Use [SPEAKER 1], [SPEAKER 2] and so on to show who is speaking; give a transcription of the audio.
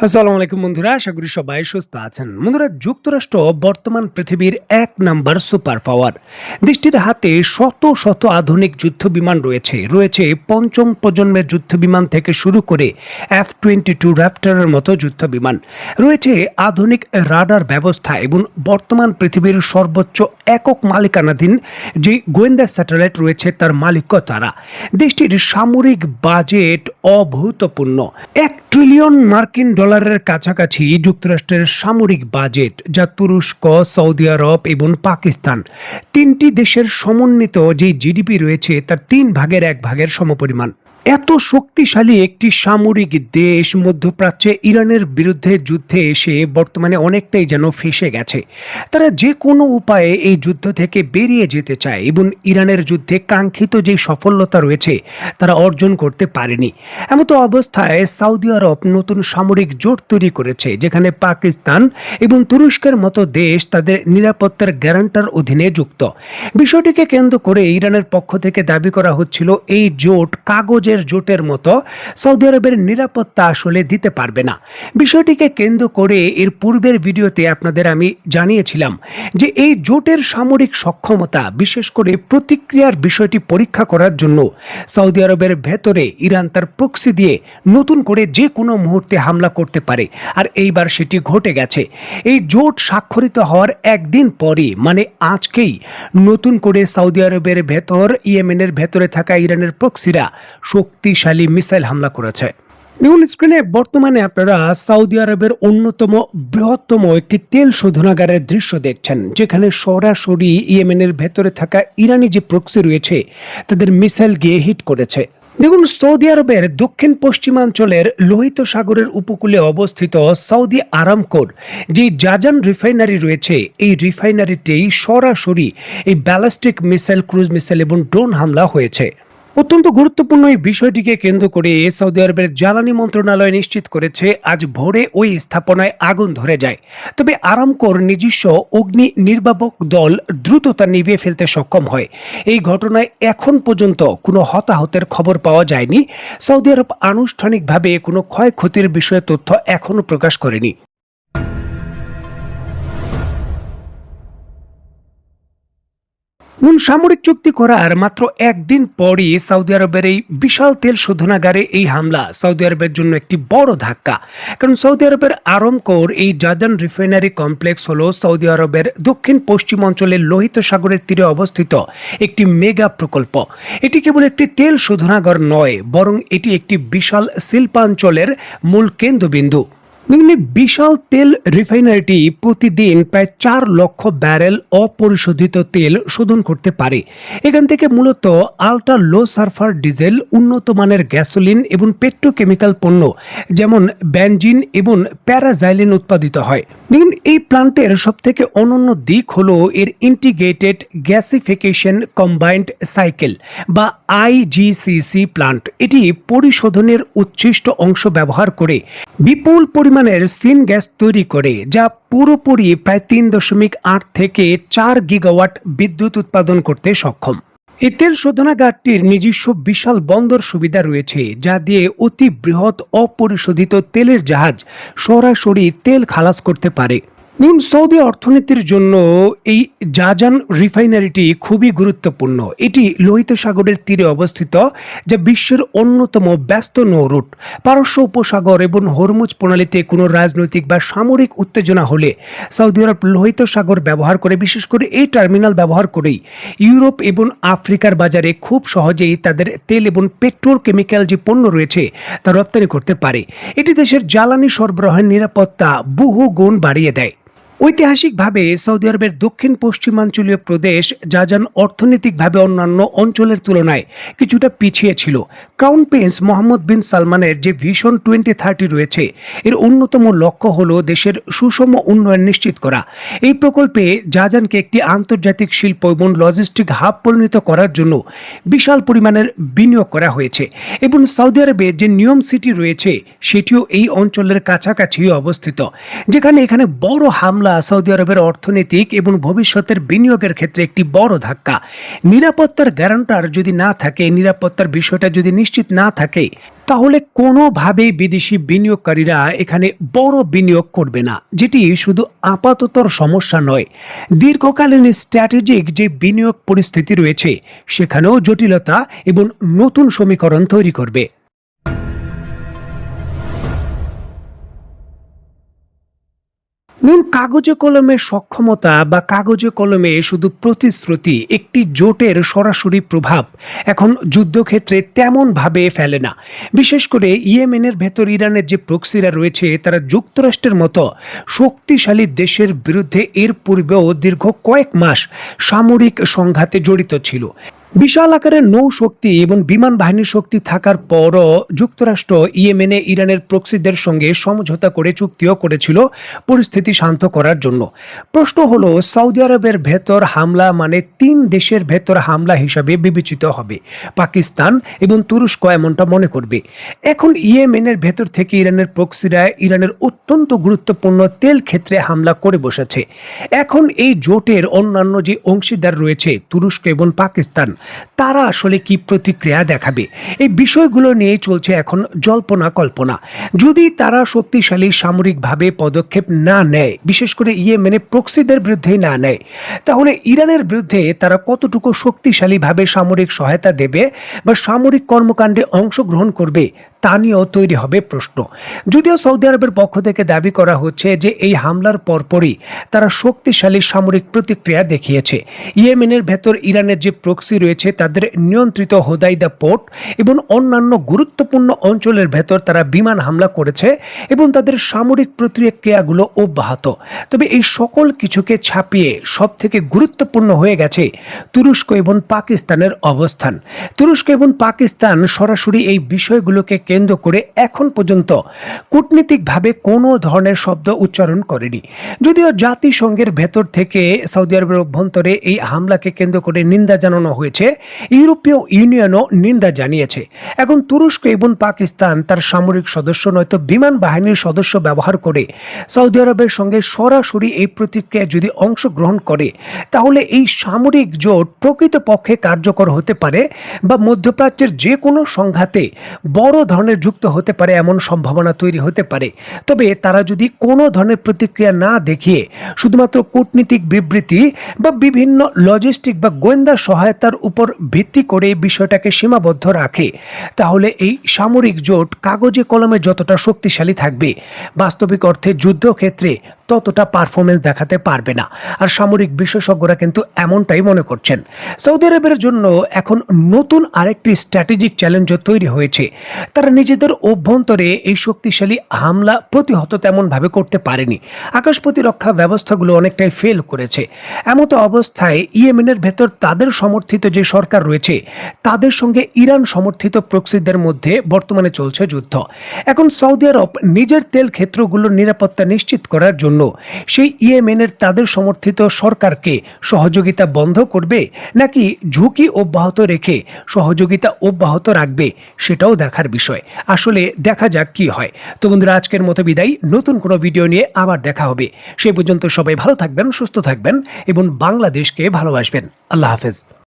[SPEAKER 1] আসসালামু আলাইকুম বন্ধুরা, আশা করি সবাই সুস্থ আছেন। বন্ধুরা, যুক্তরাষ্ট্র বর্তমান পৃথিবীর ১ নম্বর সুপার পাওয়ার। দেশটির হাতে শত শত আধুনিক যুদ্ধ বিমান রয়েছে পঞ্চম প্রজন্মের যুদ্ধ বিমান থেকে শুরু করে F-22 র্যাপটরের মতো যুদ্ধ বিমান, রয়েছে আধুনিক রাডার ব্যবস্থা এবং বর্তমান পৃথিবীর সর্বোচ্চ একক মালিকানাধীন যে গোয়েন্দা স্যাটেলাইট রয়েছে তার মালিকও তারা। দেশটির সামরিক বাজেট অভূতপূর্ণ, $1 ট্রিলিয়ন মার্কিন কাছাকাছি যুক্তরাষ্ট্রের সামরিক বাজেট, যা তুরস্ক, সৌদি আরব এবং পাকিস্তান তিনটি দেশের সমন্বিত যে জিডিপি রয়েছে তার 1/3 সমপরিমাণ। এত শক্তিশালী একটি সামরিক দেশ মধ্যপ্রাচ্যে ইরানের বিরুদ্ধে যুদ্ধে এসে বর্তমানে অনেকটাই যেন ফেঁসে গেছে। তারা যে কোনো উপায়ে এই যুদ্ধ থেকে বেরিয়ে যেতে চায় এবং ইরানের যুদ্ধে কাঙ্ক্ষিত যে সফলতা রয়েছে তারা অর্জন করতে পারেনি। এমতো অবস্থায় সৌদি আরব নতুন সামরিক জোট তৈরি করেছে, যেখানে পাকিস্তান এবং তুরস্কের মতো দেশ তাদের নিরাপত্তার গ্যারান্টার অধীনে যুক্ত। বিষয়টিকে কেন্দ্র করে ইরানের পক্ষ থেকে দাবি করা হচ্ছিল এই জোট কাগজের জোটের মতো সৌদি আরবের নিরাপত্তা আসলে দিতে পারবে না। বিষয়টিকে কেন্দ্র করে এর পূর্বের ভিডিওতে আপনাদের আমি জানিয়েছিলাম যে এই জোটের সামরিক সক্ষমতা, বিশেষ করে প্রতিক্রিয়ার বিষয়টি পরীক্ষা করার জন্য সৌদি আরবের ভেতরে ইরান তার প্রক্সি দিয়ে নতুন করে যে কোনো মুহূর্তে হামলা করতে পারে। আর এইবার সেটি ঘটে গেছে। এই জোট স্বাক্ষরিত হওয়ার একদিন পরে, মানে আজকেই, নতুন করে সৌদি আরবের ভেতর ইয়েমেনের ভেতরে থাকা ইরানের প্রক্সিরা শক্তিশালী মিসাইল হামলা করেছে। দেখুন স্ক্রিনে বর্তমানে আপনারা সৌদি আরবের অন্যতম বৃহত্তম একটি তেল শোধনাগারের দৃশ্য দেখছেন, যেখানে সরাসরি ইয়েমেনের ভেতরে থাকা ইরানি যে প্রক্সি রয়েছে তাদের মিসাইল গিয়ে হিট করেছে। দেখুন, সৌদি আরবের দক্ষিণ পশ্চিমাঞ্চলের লোহিত সাগরের উপকূলে অবস্থিত সৌদি আরামকোর যে জাজান রিফাইনারি রয়েছে, এই রিফাইনারিতেই সরাসরি এই ব্যালিস্টিক মিসাইল, ক্রুজ মিসাইল এবং ড্রোন হামলা হয়েছে। অত্যন্ত গুরুত্বপূর্ণ এই বিষয়টিকে কেন্দ্র করে সৌদি আরবের জ্বালানি মন্ত্রণালয় নিশ্চিত করেছে আজ ভোরে ওই স্থাপনায় আগুন ধরে যায়। তবে আরামকোর নিজস্ব অগ্নি নির্বাপক দল দ্রুত তা নিভিয়ে ফেলতে সক্ষম হয়। এই ঘটনায় এখন পর্যন্ত কোনো হতাহতের খবর পাওয়া যায়নি। সৌদি আরব আনুষ্ঠানিকভাবে কোনো ক্ষয়ক্ষতির বিষয়ে তথ্য এখনও প্রকাশ করেনি। সামরিক চুক্তি করার মাত্র একদিন পরই সৌদি আরবের এই বিশাল তেল শোধনাগারে এই হামলা সৌদি আরবের জন্য একটি বড় ধাক্কা। কারণ সৌদি আরবের আরামকোর এই জাজান রিফাইনারি কমপ্লেক্স হলো সৌদি আরবের দক্ষিণ পশ্চিম অঞ্চলের লোহিত সাগরের তীরে অবস্থিত একটি মেগা প্রকল্প। এটি কেবল একটি তেল শোধনাগার নয়, বরং এটি একটি বিশাল শিল্পাঞ্চলের মূল কেন্দ্রবিন্দু। বিশাল তেল রিফাইনারিটি প্রতিদিন প্রায় 4 লক্ষ ব্যারেল অপরিশোধিত তেল শোধন করতে পারে। এখান থেকে মূলত আল্ট্রা লো সালফার ডিজেল, উন্নত মানের গ্যাসোলিন এবং পেট্রোকেমিক্যাল পণ্য যেমন বেনজিন এবং প্যারাজাইলিন উৎপাদিত হয়। দেখুন, এই প্ল্যান্টের সবথেকে অনন্য দিক হলো এর ইন্টিগ্রেটেড গ্যাসিফিকেশন কম্বাইন্ড সাইকেল বা IGCC প্ল্যান্ট। এটি পরিশোধনের উচ্ছিষ্ট অংশ ব্যবহার করে বিপুল পরিমাণের সিন গ্যাস তৈরি করে, যা পুরোপুরি প্রায় 3.8 থেকে 4 গিগাওয়াট বিদ্যুৎ উৎপাদন করতে সক্ষম। এই তেল শোধনাগারটির নিজস্ব বিশাল বন্দর সুবিধা রয়েছে, যা দিয়ে অতি বৃহৎ অপরিশোধিত তেলের জাহাজ সরাসরি তেল খালাস করতে পারে। সৌদি অর্থনীতির জন্য এই জাজান রিফাইনারিটি খুবই গুরুত্বপূর্ণ। এটি লোহিত সাগরের তীরে অবস্থিত, যা বিশ্বের অন্যতম ব্যস্ত নৌরুট। পারস্য উপসাগর এবং হরমুজ প্রণালীতে কোনো রাজনৈতিক বা সামরিক উত্তেজনা হলে সৌদি আরব লোহিত সাগর ব্যবহার করে, বিশেষ করে এই টার্মিনাল ব্যবহার করেই ইউরোপ এবং আফ্রিকার বাজারে খুব সহজেই তাদের তেল এবং পেট্রোকেমিক্যাল যে পণ্য রয়েছে তা রপ্তানি করতে পারে। এটি দেশের জ্বালানি সরবরাহের নিরাপত্তা বহু গুণ বাড়িয়ে দেয়। ঐতিহাসিকভাবে সৌদি আরবের দক্ষিণ পশ্চিমাঞ্চলীয় প্রদেশ জাজান অর্থনৈতিকভাবে অন্যান্য অঞ্চলের তুলনায় কিছুটা পিছিয়ে ছিল। ক্রাউন প্রিন্স মোহাম্মদ বিন সালমানের যে ভিশন 2030 রয়েছে, এর অন্যতম লক্ষ্য হল দেশের সুষম উন্নয়ন নিশ্চিত করা। এই প্রকল্পে জাজানকে একটি আন্তর্জাতিক শিল্প এবং লজিস্টিক হাব পরিণত করার জন্য বিশাল পরিমাণের বিনিয়োগ করা হয়েছে। এবং সৌদি আরবে যে নিয়ম সিটি রয়েছে সেটিও এই অঞ্চলের কাছাকাছি অবস্থিত, যেখানে এখানে বড় হামলা সৌদি আরবের অর্থনৈতিক এবং ভবিষ্যতের বিনিয়োগের ক্ষেত্রে একটি বড় ধাক্কা। নিরাপত্তার গ্যারান্টার যদি না থাকে, নিরাপত্তার বিষয়টা যদি নিশ্চিত না থাকে, তাহলে কোনোভাবেই বিদেশি বিনিয়োগকারীরা এখানে বড় বিনিয়োগ করবে না, যেটি শুধু আপাততর সমস্যা নয়, দীর্ঘকালীন স্ট্র্যাটেজিক যে বিনিয়োগ পরিস্থিতি রয়েছে সেখানেও জটিলতা এবং নতুন সমীকরণ তৈরি করবে। কাগজে কলমে সক্ষমতা বা কাগজে কলমে শুধু প্রতিশ্রুতি একটি জোটের সরাসরি প্রভাব এখন যুদ্ধক্ষেত্রে তেমন ভাবে ফেলে না। বিশেষ করে ইয়েমেনের ভেতর ইরানের যে প্রক্সিরা রয়েছে তারা যুক্তরাষ্ট্রের মতো শক্তিশালী দেশের বিরুদ্ধে এর পূর্বেও দীর্ঘ কয়েক মাস সামরিক সংঘাতে জড়িত ছিল। বিশাল আকারের নৌ শক্তি এবং বিমান বাহিনীর শক্তি থাকার পরও যুক্তরাষ্ট্র ইয়েমেনে ইরানের প্রক্সিদের সঙ্গে সমঝোতা করে চুক্তিও করেছিল পরিস্থিতি শান্ত করার জন্য। প্রশ্ন হলো, সৌদি আরবের ভেতর হামলা মানে 3 দেশের ভেতর হামলা হিসাবে বিবেচিত হবে। পাকিস্তান এবং তুরস্ক এমনটা মনে করবে। এখন ইয়েমেনের ভেতর থেকে ইরানের প্রক্সিরা ইরানের অত্যন্ত গুরুত্বপূর্ণ তেল ক্ষেত্রে হামলা করে বসেছে। এখন এই জোটের অন্যান্য যে অংশীদার রয়েছে তুরস্ক এবং পাকিস্তান, তারা আসলে কি প্রতিক্রিয়া দেখাবে, এই বিষয়গুলো নিয়ে চলছে এখন জল্পনা কল্পনা। যদি তারা শক্তিশালী সামরিকভাবে পদক্ষেপ না নেয়, বিশেষ করে ইয়েমেনে প্রক্সিদের বিরুদ্ধে না নেয়, তাহলে ইরানের বিরুদ্ধে তারা কতটুকু শক্তিশালীভাবে সামরিক সহায়তা দেবে বা সামরিক কর্মকাণ্ডে অংশগ্রহণ করবে তা নিয়েও তৈরি হবে প্রশ্ন। যদিও সৌদি আরবের পক্ষ থেকে দাবি করা হচ্ছে যে এই হামলার পরপরই তারা শক্তিশালী সামরিক প্রতিক্রিয়া দেখিয়েছে। ইয়েমেনের ভেতর ইরানের যে প্রক্সি রয়েছে তাদের নিয়ন্ত্রিত হোদাইদা পোর্ট এবং অন্যান্য গুরুত্বপূর্ণ অঞ্চলের ভেতর তারা বিমান হামলা করেছে এবং তাদের সামরিক প্রতিক্রিয়াগুলো অব্যাহত। তবে এই সকল কিছুকে ছাপিয়ে সব থেকে গুরুত্বপূর্ণ হয়ে গেছে তুরস্ক এবং পাকিস্তানের অবস্থান। তুরস্ক এবং পাকিস্তান সরাসরি এই বিষয়গুলোকে কেন্দ্র করে এখন পর্যন্ত কূটনীতিকভাবে কোনো ধরনের শব্দ উচ্চারণ করেনি। যদিও জাতিসংঘের ভেতর থেকে সৌদি আরবের অভ্যন্তরে এই হামলাকে কেন্দ্র করে নিন্দা জানানো হয়েছে, ইউরোপীয় ইউনিয়নও নিন্দা জানিয়েছে। এখন তুরস্ক এবং পাকিস্তান তার সামরিক সদস্য নয়তো বিমান বাহিনীর সদস্য ব্যবহার করে সৌদি আরবের সঙ্গে সরাসরি এই প্রতিক্রিয়ায় যদি অংশগ্রহণ করে, তাহলে এই সামরিক জোট প্রকৃতপক্ষে কার্যকর হতে পারে বা মধ্যপ্রাচ্যের যে কোনো সংঘাতে বড় ধরনের যুক্ত হতে পারে এমন সম্ভাবনা তৈরি হতে পারে। তবে তারা যদি কোনো ধরনের প্রতিক্রিয়া না দেখিয়ে শুধুমাত্র কূটনীতিক বিবৃতি বা বিভিন্ন লজিস্টিক বা গোয়েন্দা সহায়তার উপর ভিত্তি করে বিষয়টাকে সীমাবদ্ধ রাখে, তাহলে এই সামরিক জোট কাগজে কলমে যতটা শক্তিশালী থাকবে, বাস্তবিক অর্থে যুদ্ধক্ষেত্রে ততটা পারফরমেন্স দেখাতে পারবে না। আর সামরিক বিশেষজ্ঞরা কিন্তু এমনটাই মনে করছেন। সৌদি আরবের জন্য এখন নতুন আরেকটি স্ট্র্যাটেজিক চ্যালেঞ্জও তৈরি হয়েছে। তারা নিজেদের অভ্যন্তরে এই শক্তিশালী হামলা প্রতিহত তেমনভাবে করতে পারেনি। আকাশ প্রতিরক্ষা ব্যবস্থাগুলো অনেকটাই ফেল করেছে। এমত অবস্থায় ইয়েমেনের ভেতর তাদের সমর্থিত যে সরকার রয়েছে তাদের সঙ্গে ইরান সমর্থিত প্রক্সিদের মধ্যে বর্তমানে চলছে যুদ্ধ। এখন সৌদি আরব নিজের তেল ক্ষেত্রগুলোর নিরাপত্তা নিশ্চিত করার জন্য সেই ইয়েমেনের তাদের সমর্থিত সরকারকে সহযোগিতা বন্ধ করবে নাকি ঝুঁকি অব্যাহত রেখে সহযোগিতা অব্যাহত রাখবে, সেটাও দেখার বিষয়। আসলে দেখা যাক কি হয়। তো বন্ধুরা, আজকের মতো বিদায়। নতুন কোনো ভিডিও নিয়ে আবার দেখা হবে। সেই পর্যন্ত সবাই ভালো থাকবেন, সুস্থ থাকবেন এবং বাংলাদেশকে ভালোবাসবেন। আল্লাহ হাফেজ।